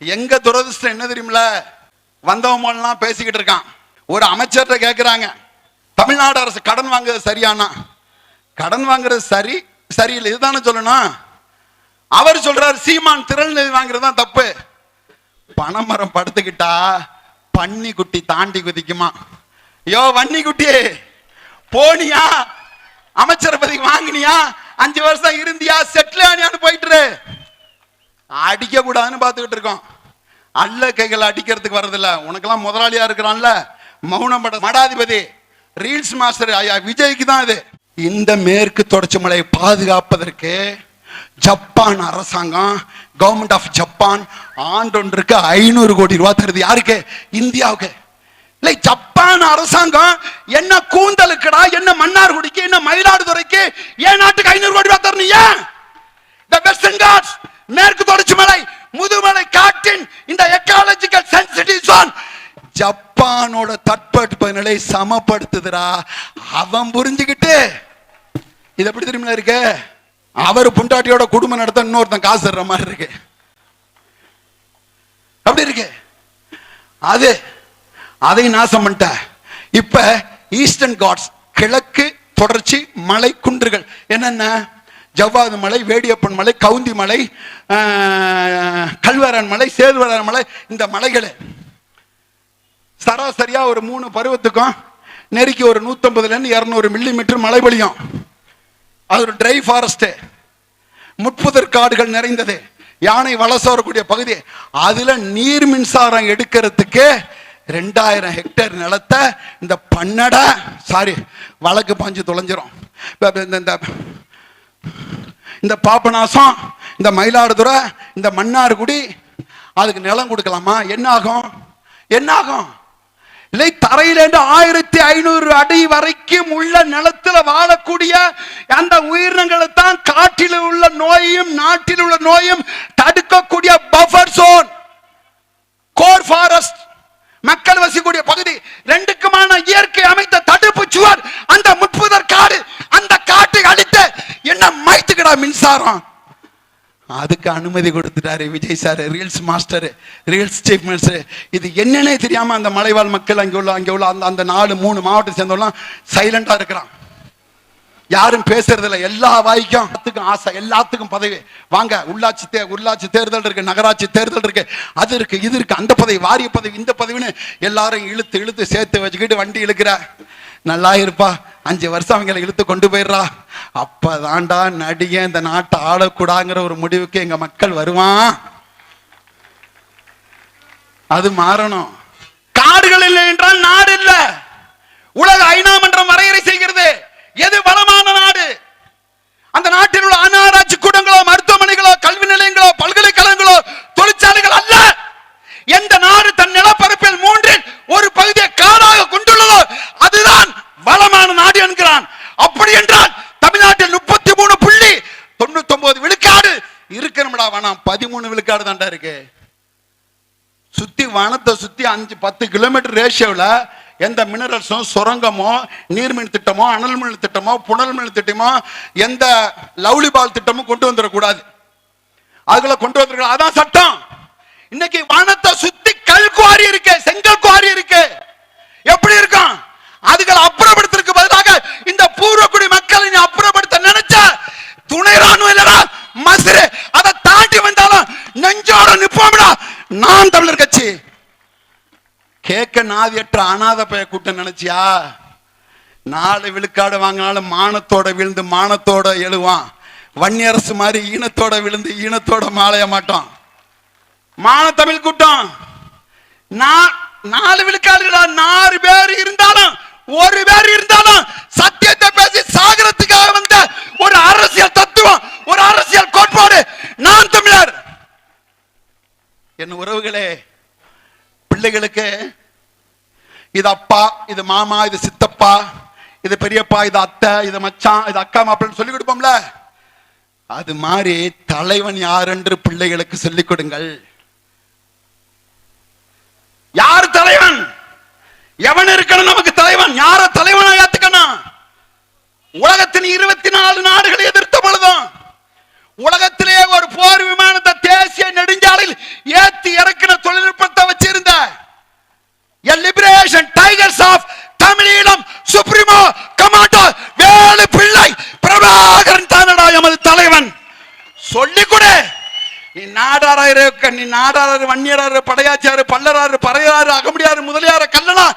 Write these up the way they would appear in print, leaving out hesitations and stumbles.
எங்க துரதிர்ஷ்டம் என்ன தெரியுமில, வந்தவங்கலாம் பேசிக்கிட்டு இருக்கான். ஒரு அமைச்சர்கிட்ட கேட்கிறாங்க, தமிழ்நாடு அரசு கடன் வாங்குறது சரியானா? கடன் வாங்குறது சரியில்லை இதுதானே சொல்லணும். அவர் சொல்றாரு, சீமான் திரள் நிதி வாங்குறது தான் தப்பு. பனைமரம் படுத்துக்கிட்டா பன்னி குட்டி தாண்டி குதிக்குமா? யோ வன்னி குட்டி, போனியா அமைச்சர் பதவி வாங்கினியா, 5 வருஷம் இருந்தியா, செட்டில் ஆனியான்னு போயிட்டு அடிக்க கூடாதுன்னு பார்த்துக்கிட்டு இருக்கோம். அல்ல கைகளை அடிக்கிறதுக்கு வர்றதில்ல. உனக்கெல்லாம் முதலாளியா இருக்கிறான்ல மௌனம் பட மடாதிபதி ரீல்ஸ் மாஸ்டர் ஐயா விஜய்க்கு தான் இது. இந்த மேற்கு தொடர்ச்சி மலையை பாதுகாப்பதற்கு ஜப்பான் அரசாங்கம், கவர்மெண்ட் ஆஃப் ஜப்பான் ஆண்டொன்றுக்கு 500 கோடி ரூபாய் தருது. யாருக்கு? இந்தியாவுக்கு. இல்லை, ஜப்பான் அரசாங்கம் என்ன கூந்தலுக்குடா, என்ன மன்னார்குடிக்கு, என்ன மயிலாடுதுறைக்கு, ஏன் நாட்டுக்கு 500 கோடி ரூபாய் தரணும்? ஏன்? The Western Ghats, மேற்கு தொடர்ச்சி மலை, முதுமலை காட்டின் இந்த எக்காலஜிக்கல் சென்சிட்டிவ் ஜோன் ஜப்பானோட தட்பவெட்ப நிலை சமப்படுத்துதுடா. அவன் புரிஞ்சுக்கிட்டு இது எப்படி தெரியுமா இருக்கு, அவர் புண்டாட்டியோட குடும்பம் நடத்த இன்னொருத்தன் காசு தர்ற மாதிரி இருக்கு. அப்படி இருக்கு. அதை நாசம் பண்ணிட்ட. இப்ப ஈஸ்டர்ன் காட்ஸ், கிழக்கு தொடர்ச்சி மலை குன்றுகள் என்னென்ன? ஜவ்வாது மலை, வேடியப்பன் மலை, கவுந்தி மலை, கல்வரான் மலை, சேதுவரான் மலை. இந்த மலைகள் சராசரியா ஒரு 3 பருவத்துக்கும் நெருக்கி ஒரு 150-200 மில்லிமீட்டர் மழை பொழியும். அது ஒரு ட்ரை ஃபாரஸ்ட், முட்புதர் காடுகள் நிறைந்தது, யானை வலச வரக்கூடிய பகுதி. அதுல நீர் மின்சாரம் எடுக்கிறதுக்கு 2000 ஹெக்டேர் நிலத்தை இந்த வழக்கு பாஞ்சு தொலைஞ்சிரும். இந்த பாபநாசம், இந்த மயிலாடுதுறை, இந்த மன்னார்குடி, அதுக்கு நிலம் கொடுக்கலாமா? என்ன ஆகும்? இல்லை, தரையிலிருந்து 1500 அடி வரைக்கும் உள்ள நிலத்தில் வாழக்கூடிய அந்த உயிரினங்களை தான் காட்டில் உள்ள நோயையும் நாட்டில் உள்ள நோயும் தடுக்கக்கூடிய பஃபர் ஜோன், கோர் ஃபாரஸ்ட், மக்கள் வசிக்கூடிய பகுதி, ரெண்டுக்குமான இயற்கை அமைத்த தடுப்பு சுவர். அந்த முட்புதர் காடு, அந்த காட்டை அழித்து என்ன மைத்துக்கடா மின்சாரம். அதுக்கு அனுமதி கொடுத்துட்டாரு Vijay sir, reels master, reels chief minister. இது என்னன்னே தெரியாம அந்த மலைவாழ் மக்கள் அங்கே உள்ள அந்த 4-3 மாவட்டத்தை சேர்ந்தவெல்லாம் சைலண்டா இருக்கிறான். யாரும் பேசுறது இல்லை. எல்லா வாய்க்கும் ஆசை, எல்லாத்துக்கும் பதவி. வாங்க, உள்ளாட்சி தேர்தல் இருக்கு, நகராட்சி தேர்தல் இருக்கு, அது இருக்கு, இது இருக்கு, அந்த பதவி, வாரிய பதவி, இந்த பதவின்னு எல்லாரும் இழுத்து சேர்த்து வச்சுக்கிட்டு வண்டி இழுக்கிற. நல்லா இருப்பா, 5 வருஷம் அவங்களை இழுத்து கொண்டு போயிடுறா. அப்பதான்டா நடிகை இந்த நாட்டை ஆளக்கூடாங்கிற ஒரு முடிவுக்கு எங்க மக்கள் வருவான். அது மாறணும். காடுகள் இல்லை என்றால் நாடு இல்லை. உலக ஐநா மன்றம் வரையறை செய்கிறது எது வளமான நாடு. அந்த நாட்டில் உள்ள அனாராய்ச்சி கூடங்களோ, மருத்துவமனைகளோ, கல்வி நிலையங்களோ, பல்கலைக்கழகங்களோ, தொழிற்சாலைகள் அல்ல. எந்த நாடு தன் நிலப்பரப்பில் 1/3 பகுதியை காடாக கொண்டுள்ளதோ அதுதான் வளமான நாடு என்கிறான். அப்படி என்றால் தமிழ்நாட்டில் 33.99 விழுக்காடு இருக்கணும்டா. வனம் 13 விழுக்காடு தான்டா இருக்கு. சுத்தி வனத்தை சுத்தி 5-10 கிலோமீட்டர் ரேஷியோவில் எந்த மினரல்ஸும், சுரங்கமோ, நீர்மின் திட்டமோ, அனல் மின் திட்டமோ, புனல் மின் திட்டமோ, எந்த லவ்லிபால் திட்டமும் கொண்டு வந்துடக்கூடாது. அதுக்குள்ள கொண்டு வந்துருக்க, அதான் சட்டம். இன்னைக்கு வனத்தை சுத்தி கல் குவாரி இருக்கு, செங்கல் குவாரி இருக்கு. எப்படி இருக்கும்? அதுகளை அப்புறப்படுத்துறதுக்கு பதிலாக இந்த பூர்வக்குடி மக்களை நீ அப்புறப்படுத்த நினைச்ச துணை ராணுவம் இல்லடா மசுரு. அதை தாண்டி வந்தாலும் நெஞ்சோட நிப்போம்டா நாம் தமிழர் கட்சி. கேட்க நாதியற்ற அனாத பைய கூட்டம் நினைச்சியா? 4 விழுக்காடு வாங்கினாலும் மானத்தோட விழுந்து மானத்தோட எழுவான். வன்னியரசு மாதிரி ஈனத்தோட விழுந்து ஈனத்தோட மாலைய மாட்டோம். மான தமிழ் கூட்டம் 4 விழுக்காடுகளா? 4 பேர் இருந்தாலும், 1 பேர் இருந்தாலும் சத்தியத்தை பேசி சாகரத்துக்காக வந்த ஒரு அரசியல் தத்துவம், ஒரு அரசியல் கோட்பாடு நான் தமிழர். என் உறவுகளே, பிள்ளைகளுக்கு இது அப்பா, இது மாமா, இது சித்தப்பா, இது பெரியப்பா, இது அத்தை, இது மச்சான், இது அக்கா மாப்பிள்ளைன்னு சொல்லி கொடுப்போம்ல, அது மாதிரி தலைவன் யார் என்று பிள்ளைகளுக்கு சொல்லிக் கொடுங்கள். யார் தலைவன்? எவன் இருக்கணும் நமக்கு தலைவன்? யார தலைவனா ஏத்துக்கணும்? உலகத்தின் 24 நாடுகளை எதிர்த்த பொழுதும் உலகத்திலே ஒரு போர் விமானத்தை தேசிய நெடுஞ்சாலையில் ஏத்தி இறக்க நீ நாடாரு, வன்னியராரு, படையாச்சியாரு, பல்லராரு, பறையாறு, அகமுடியாரு, முதலியாரு, கல்லனா,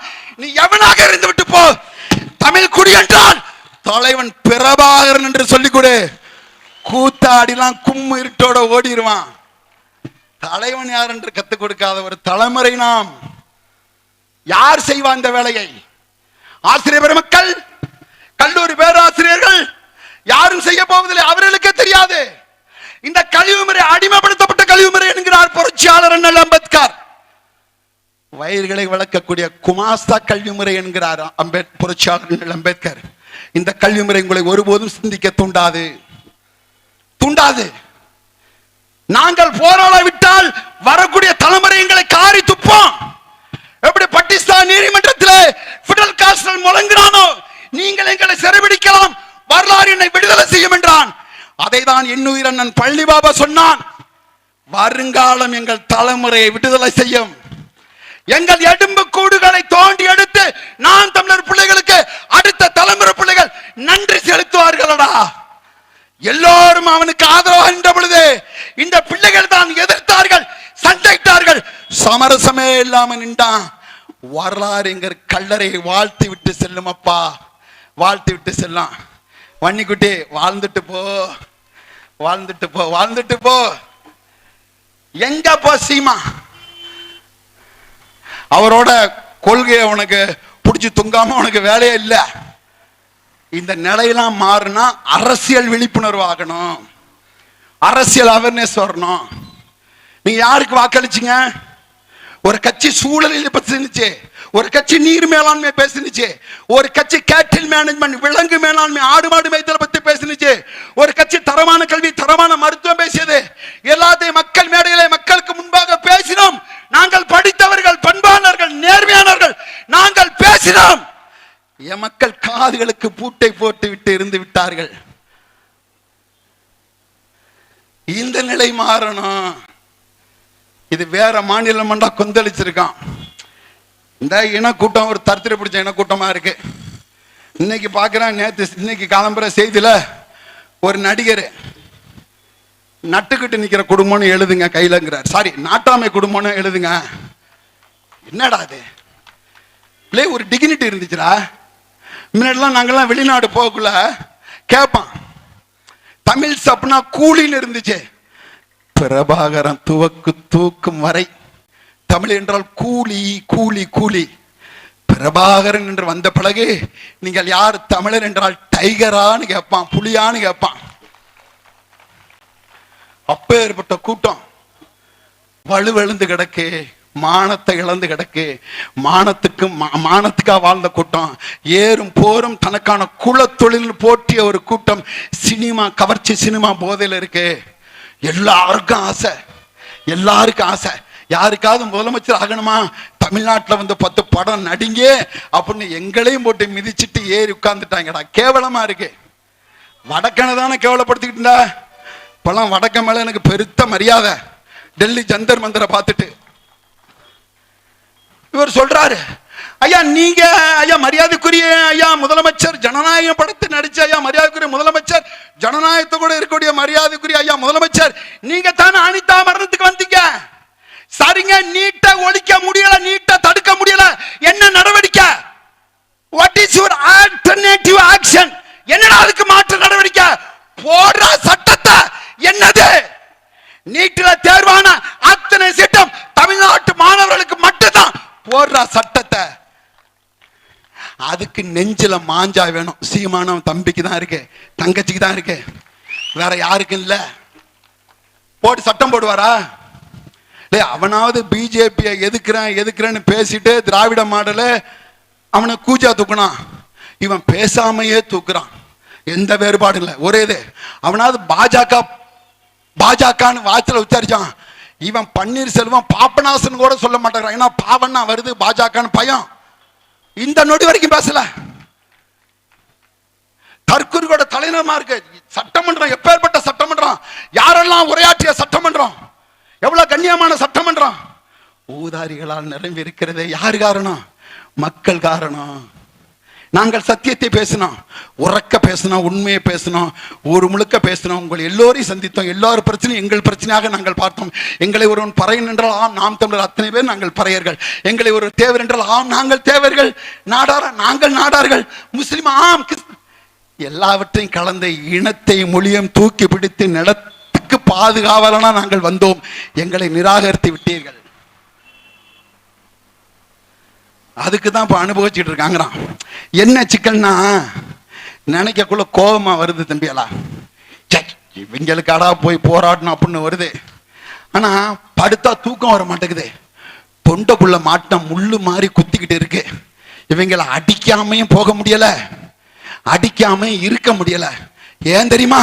நீ எவனாக இருந்து விட்டு போ. தமிழ் குடி என்றால் தலைவன் பிரபாகரன் என்று சொல்லிக் கொடு. கூத்தாடிலாம் கும்மு இருட்டோட ஓடிடுவான். தலைவன் யார் என்று கத்துக் கொடுக்காத ஒரு தலைமுறை நாம். யார் செய்வா இந்த வேலையை? ஆசிரியர் பெருமக்கள், கல்லூரி பேராசிரியர்கள் யாரும் செய்ய போவதில்லை. அவர்களுக்கு தெரியாது. இந்த கல்வி முறை அடிமைப்படுத்தப்பட்ட கல்வி முறை என்கிறார் புரட்சியாளர் அண்ணல் அம்பேத்கர். வயிறுகளை வளர்க்கக்கூடிய குமாஸ்தா கல்வி முறை என்கிறார் புரட்சியாளர் அண்ணல் அம்பேத்கர். இந்த கல்வி முறை உங்களை ஒருபோதும் சிந்திக்க தூண்டாது. நாங்கள் போராடாவிட்டால் வரக்கூடிய தலைமுறை எங்களை காரி துப்போம். எப்படி பாகிஸ்தான் நீதிமன்றத்தில் பிடல் காஸ்டல் முழங்கினானோ, நீங்கள் எங்களை சிறைபிடிக்கலாம், வரலாறு என்னை விடுதலை செய்யும் என்றான். அதை தான் இன்னுயிர் அண்ணன் பழனி பாபா சொன்னான். வருங்காலம் எங்கள் தலைமுறையை விடுதலை செய்யும். எங்கள் எலும்பு கூடுகளை தோண்டி எடுத்து நான் தமிழர் பிள்ளைகளுக்கு அடுத்த தலைமுறை பிள்ளைகள் நன்றி செலுத்துவார்களடா. எல்லோரும் அவனுக்கு ஆதரவாக நின்ற பொழுது இந்த பிள்ளைகள் தான் எதிர்த்தார்கள், சண்டையிட்டார்கள். சமரசமே இல்லாம நின்றான். வரலாறு எங்க கல்லறையை வாழ்த்தி விட்டு செல்லும் அப்பா, வாழ்த்தி விட்டு செல்லாம். வன்னிக்குட்டி வாழ்ந்துட்டு போ, வாழ்ந்துட்டு போ, வாழ்ந்துட்டு போ. எங்க போ சீமா? அவரோட கொள்கையை உனக்கு பிடிச்சி துங்காம உனக்கு வேலையே இல்லை. இந்த நிலையெல்லாம் மாறினா அரசியல் விழிப்புணர்வு ஆகணும், அரசியல் அவேர்னஸ் வரணும். நீங்க யாருக்கு வாக்களிச்சீங்க? ஒரு கட்சி சூழலில் பேசினுச்சு, ஒரு கட்சி நீர் மேலாண்மை பேசினுச்சு, ஒரு கட்சி கேட்டில் மேனேஜ்மெண்ட் விலங்கு மேலாண்மை ஆடு மாடு மேய்த்தல் பத்தி பேசினுச்சு, ஒரு கட்சி தரமான கல்வி தரமான மருத்துவம் பேசியது. எல்லாத்தையும் மக்கள் மேடையிலே மக்களுக்கு முன்பாக பேசினோம். நாங்கள் படித்தவர்கள், பண்பாளர்கள், நேர்மையானவர்கள், நாங்கள் பேசினோம். என் மக்கள் காதுகளுக்கு பூட்டை போட்டு விட்டு இருந்து விட்டார்கள். இந்த நிலை மாறணும். இது வேற மாநிலம் மண்டா கொந்தளிச்சிருக்கான். இந்த இனக்கூட்டம் ஒரு தரத்திர பிடிச்ச இனக்கூட்டமா இருக்கு. இன்னைக்கு பாக்குறேன், இன்னைக்கு காலம்புற செய்தியில ஒரு நடிகர் நட்டுக்கிட்டு நிக்கிற குடும்பம்னு எழுதுங்க கையிலங்கிறார். சாரி, நாட்டாமை குடும்பம்னு எழுதுங்க. என்னடா அது? ஒரு டிகினிட்டி இருந்துச்சுடா. முன்னாடிலாம் நாங்கெல்லாம் வெளிநாடு போகக்குள்ள கேட்பான், தமிழ் சப்னா கூலின்னு இருந்துச்சு. பிரபாகரன் தூக்கும் வரை தமிழ் என்றால் கூலி கூலி கூலி. பிரபாகரன் என்று வந்த பிறகு நீங்கள் யார் தமிழர் என்றால் டைகரான்னு கேட்பான், புலியான்னு கேட்பான். அப்பேற்பட்ட கூட்டம் வலுவெழுந்து கிடக்கு, மானத்தை இழந்து கிடக்கு. மானத்துக்கா வாழ்ந்த கூட்டம், ஏறும் போரும் தனக்கான குல தொழில் போட்டிய ஒரு கூட்டம். சினிமா கவர்ச்சி, சினிமா போதையில் இருக்கு. எல்லாருக்கும் ஆசை, எல்லாருக்கும் ஆசை. யாருக்காவது முதலமைச்சர் ஆகணுமா, தமிழ்நாட்டில் வந்து 10 படம் நடிங்க அப்படின்னு எங்களையும் போட்டு மிதிச்சுட்டு ஏறி உட்கார்ந்துட்டாங்கடா. கேவலமா இருக்கு. வடக்கனை தானே கேவலப்படுத்திக்கிட்டா. இப்பெல்லாம் வடக்க மேல எனக்கு பெருத்த மரியாதை. டெல்லி ஜந்தர் மந்தரை பார்த்துட்டு இவர் சொல்றாரு, ஐயா நீங்க ஐயா மரியாதைக்குரிய ஐயா முதலமைச்சர், ஜனநாயக படத்தை நடிச்ச ஐயா மரியாதைக்குரிய முதலமைச்சர், ஜனநாயகத்தை கூட இருக்கக்கூடிய மரியாதைக்குரிய ஐயா முதலமைச்சர், நீங்க தானே அனிதா மரணத்துக்கு வந்தீங்க. சரிங்க, நீட்டை ஒழிக்க முடியல, நீட்டை தடுக்க முடியல, என்ன நடவடிக்கை? What is your alternative action? என்னடா அதுக்கு மாற்று நடவடிக்கை? போடுற சட்டத்தை என்னது? நீட்டில தேர்வான அத்தனை சட்டம் தமிழ்நாட்டு மாணவர்களுக்கு மட்டும்தான். போடுற சட்டத்தை அதுக்கு நெஞ்சில மாஞ்சா வேணும். சீமானம் தம்பிக்கு தான் இருக்கு, தங்கச்சிக்கு தான் இருக்கு, வேற யாருக்கும் இல்ல. போட்டு சட்டம் போடுவாரா? அவனாவது பிஜேபியை எதுக்குறேன்னு பேசிட்டு திராவிட மாடல அவனை கூஜா தூக்குனான். இவன் பேசாமையே தூக்குறான். எந்த வேறுபாடும் இல்லை, ஒரே இது. அவனாவது பாஜகன்னு வாய்ச்சல உச்சரிச்சான். இவன் பன்னீர்செல்வம் பாப்பநாசன் கூட சொல்ல மாட்டேங்கிறான். ஏன்னா பாவன்னா வருது பாஜகன்னு பயம். இந்த நொடி வரைக்கும் பேசல. தற்கூரியோட தலைநகரமா இருக்கு சட்டமன்றம். எப்பேற்பட்ட சட்டமன்றம், யாரெல்லாம் உரையாற்றிய சட்டமன்றம், எவ்வளவு கண்ணியமான சட்டமன்றம். ஊதாரிகளால் நிரம்பி இருக்கிறது. யாரு காரணம்? மக்கள் காரணம். நாங்கள் சத்தியத்தை பேசினோம், உறக்க பேசினோம், உண்மையை பேசினோம், ஒரு முழுக்க பேசினோம். உங்கள் எல்லோரையும் சந்தித்தோம். எல்லாரும் பிரச்சனையும் எங்கள் பிரச்சனையாக நாங்கள் பார்த்தோம். எங்களை ஒருவன் பறையன் என்றால் ஆம், நாம் தமிழர் அத்தனை பேர் நாங்கள் பறையர்கள். எங்களை ஒரு தேவர் என்றால் ஆம், நாங்கள் தேவர்கள். நாடார நாங்கள் நாடார்கள். முஸ்லிம் ஆம். எல்லாவற்றையும் கலந்த இனத்தை மொழியும் தூக்கி பிடித்து நிலத்துக்கு பாதுகாவலனா நாங்கள் வந்தோம். எங்களை நிராகரித்து விட்டீர்கள். அதுக்கு தான் இப்போ அனுபவிச்சுட்டு இருக்காங்கிறான். என்ன சிக்கல்னா, நினைக்கக்குள்ள கோபமா வருது தம்பியலா, இவங்களுக்காடா போய் போராடணும் அப்படின்னு வருது. ஆனா படுத்தா தூக்கம் வர மாட்டேங்குது. தொண்டைக்குள்ள மாட்டின முள்ளு மாதிரி குத்திக்கிட்டு இருக்கு. இவங்களை அடிக்காமையும் போக முடியல, அடிக்காம இருக்க முடியல. ஏன் தெரியுமா?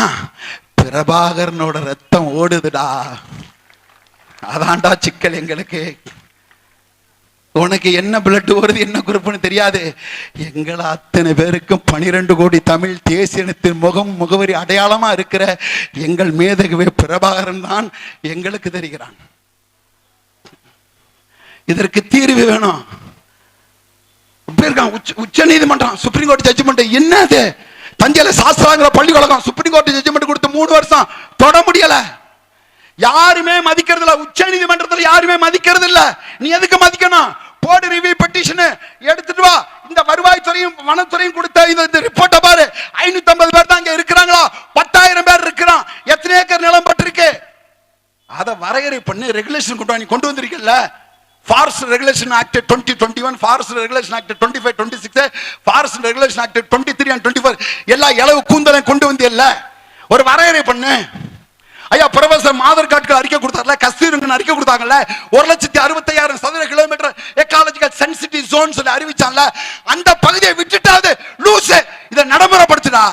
பிரபாகரனோட ரத்தம் ஓடுதுடா. அதான்டா சிக்கல் எங்களுக்கு. உனக்கு என்ன பிளட் வருது, என்ன குரூப்னு தெரியாது. எங்களை அத்தனை பேருக்கும் 12 கோடி தமிழ் தேசியத்தின் முகவரி அடையாளமா இருக்கிற எங்கள் மேதகவே பிரபாகரன் தான் எங்களுக்கு தெரிகிறான். இதற்கு தீர்வு வேணும். உச்ச நீதிமன்றம், சுப்ரீம் கோர்ட் ஜட்ஜ்மெண்ட் என்னது? தஞ்சையில சாஸ்திராங்கிற பள்ளிக்கழகம் சுப்ரீம் கோர்ட் ஜட்ஜ்மெண்ட் கொடுத்து 3 வருஷம் தொட முடியல. யாருமே மதிக்கிறது இல்ல. உச்ச நீதிமன்றத்தில் யாருமே மதிக்கிறது இல்ல. நீ எதுக்கு மதிக்கணும்? போர்டு ரிவ்யூ பெட்டிஷன் எடுத்துட்டு வா. இந்த வருவாய்த்துறையும் வனத்துறையும் கொடுத்த இந்த ரிப்போர்ட்டை பாரு. 550 பேர் தான் இங்க இருக்கிறாங்களா? 10,000 பேர் இருக்கிறான். எத்தனை ஏக்கர் நிலம் பட்டிருக்கு? அதை வரையறை பண்ணி ரெகுலேஷன் கொண்டு வந்திருக்கல. Forest regulation act 2021, forest regulation act 25, 26, forest regulation act 23 and 24 எல்லா இளவு கூந்தலை கொண்டு வந்து இல்ல. ஒரு வரையறை பண்ணு. ஐயா ப்ரொஃபசர் மாதர் காட்கள் அறிக்கை கொடுத்தார்ல, கஸ்தூரிரங்கன் அறிக்கை கொடுத்தாங்கல்ல, 1,65,000 சதுர கிலோமீட்டர் எக்காலஜிக்கல் சென்சிட்டிவ் ஜோன் சொல்லி அறிவிச்சான்ல, அந்த பகுதியை விட்டுட்டாது லூஸ். இதை நடைமுறைப்படுத்துடா.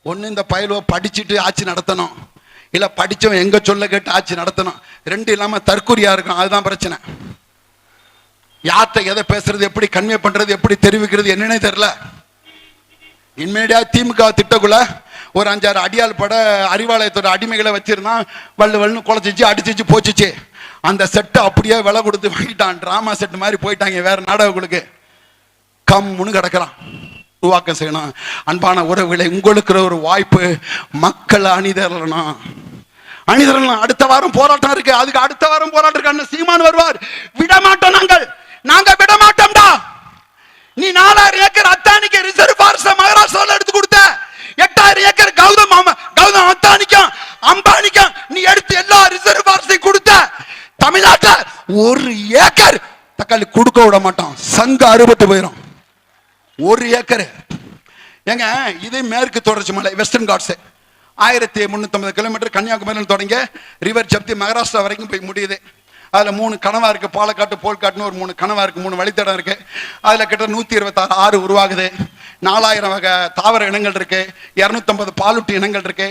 ஒன்னு இந்த பயிலோ படிச்சுட்டு ஆட்சி நடத்தணும், இல்ல படிச்சவன் எங்க சொல்ல கேட்டு ஆட்சி நடத்தணும். 2 இல்லாம தற்கொலையா இருக்கும். அதுதான் பிரச்சனை. யார்கிட்ட எதை பேசுறது, எப்படி கன்வே பண்றது, எப்படி தெரிவிக்கிறது என்னன்னே தெரியல. இன்மேடியா திமுக திட்டக்குள்ள ஒரு 5-6 அடியால் பட அறிவாலயத்தோட அடிமைகளை வச்சிருந்தான். வள்ளுவல்னு குலைச்சிச்சு, அடிச்சிச்சு, போச்சிச்சு. அந்த செட்டை அப்படியே விலை கொடுத்து வாங்கிட்டான். டிராமா செட் மாதிரி போயிட்டாங்க வேற நாடகங்களுக்கு. கம்முன்னு கிடக்கிறான். உருவாக்கம் செய்யணும். அன்பான உறவுகளை, உங்களுக்கு ஒரு வாய்ப்பு. மக்கள் அணிதரணும். அடுத்த வாரம் போராட்டம் இருக்கு. அதுக்கு அடுத்த வாரம் போராட்டம் இருக்கு. சீமான் வருவார். விடமாட்டோம். நாங்க விடமாட்டோம்டா. நீ 4000 ஏக்கர் அத்தானிக்கு ரிசர்வ் ஃபாரஸ்ட் மகாராஷ்டிரால எடுத்து கொடுத்த. 8000 ஏக்கர் கௌதம் அத்தானிக்கும் அம்பானிக்கும் நீ எடுத்து எல்லா ரிசர்வ் ஃபாரஸ்டையும் கொடுத்த. தமிழ்நாட்டில் 1 ஏக்கர் தக்காளி கொடுக்க விட மாட்டோம். சங்க அறுபட்டு போயிடும். 1 ஏக்கர். ஏங்க இது மேற்கு தொடர்ச்சி மலை, வெஸ்டர்ன் காட்ஸ், 1350 கிலோமீட்டர் கன்னியாகுமரியில் தொடங்கி ரிவர் ஜப்தி மகாராஷ்டிரா வரைக்கும் போய் முடியுது. அதுல 3 கணவா இருக்கு. பாலக்காட்டு, போல்காட்டுன்னு ஒரு 3 கணவா இருக்கு. 3 வழித்தடம் இருக்கு. அதுல கிட்ட 126 ஆறு உருவாகுது. 4000 வகை தாவர இனங்கள் இருக்கு. 250 பாலூட்டி இனங்கள் இருக்கு.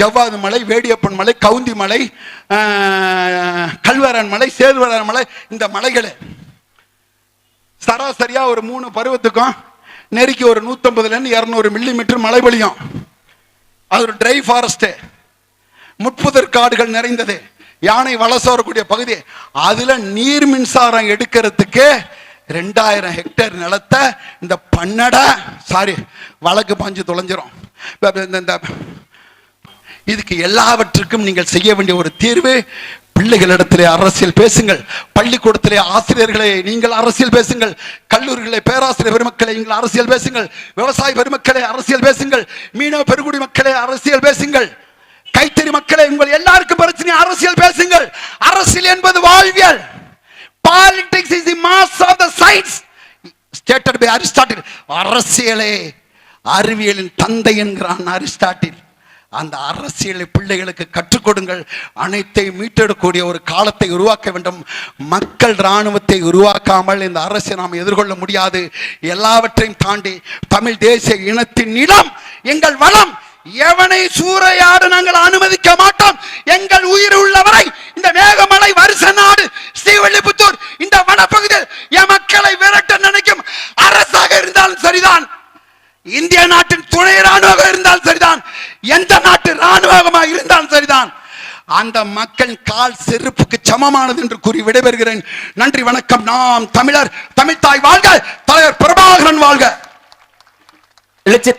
ஜவ்வாது மலை, வேடியப்பன் மலை, கவுந்தி மலை, கல்வரன் மலை, சேதுவரன் மலை. இந்த மலைகள் சராசரியா ஒரு 3 பருவத்துக்கும் நெருக்கி ஒரு 150-200 மில்லிமீட்டர் மழை பொழியும். அது ஒரு ட்ரை ஃபாரஸ்ட். முட்புதர் காடுகள் நிறைந்தது. யானை வலச வரக்கூடிய பகுதி. அதுல நீர் மின்சாரம் எடுக்கிறதுக்கு 2000 ஹெக்டேர் நிலத்தை இந்த வழக்கு பாஞ்சு தொலைஞ்சிரும். இதுக்கு எல்லாவற்றுக்கும் நீங்கள் செய்ய வேண்டிய ஒரு தீர்வு, பிள்ளைகளிடத்திலே அரசியல் பேசுங்கள். பள்ளிக்கூடத்திலே ஆசிரியர்களை நீங்கள் அரசியல் பேசுங்கள். கல்லூரிகளை பேராசிரியர் பெருமக்களை நீங்கள் அரசியல் பேசுங்கள். விவசாய பெருமக்களை அரசியல் பேசுங்கள். மீனவ பெருங்குடி மக்களை அரசியல் பேசுங்கள். கைத்தறி மக்களை, உங்கள் எல்லாருக்கும் பிரச்சனை, அரசியல் பேசுங்கள். அரசியல் என்பது வாழ்வியல். Politics is the master of the science stated by Aristotle. அரசியலே அறிவியலின் தந்தை என்கிறான் அரிஸ்டாட்டில். அந்த அரசியலை பிள்ளைகளுக்கு கற்றுக் கொடுங்கள். அனைத்தை மீட்டெடுக்கக்கூடிய ஒரு காலத்தை உருவாக்க வேண்டும். மக்கள் இராணுவத்தை உருவாக்காமல் இந்த அரசை நாம் எதிர்கொள்ள முடியாது. எல்லாவற்றையும் தாண்டி தமிழ் தேசிய இனத்தின் நிலம் எங்கள் வளம். எவனை சூறையாடு நாங்கள் அனுமதிக்க மாட்டோம். எங்கள் உயிர் உள்ளவரை இந்த மேகமலை, வருஷ நாடு, ஸ்ரீவில்லிபுத்தூர் இந்த வனப்பகுதியில் என் மக்களை விரட்ட நினைக்கும் அரசாக இருந்தாலும் சரிதான், இந்திய நாட்டின் துணை ராணுவமாக இருந்தாலும் சரிதான், எந்த நாட்டு ராணுவமாக இருந்தாலும் சரிதான், அந்த மக்கள் கால் செருப்புக்கு சமமானது என்று கூறி விடைபெறுகிறேன். நன்றி, வணக்கம். நாம் தமிழர், தமிழ்தாய் வாழ்க, தலைவர் பிரபாகரன் வாழ்க. எழுச்சி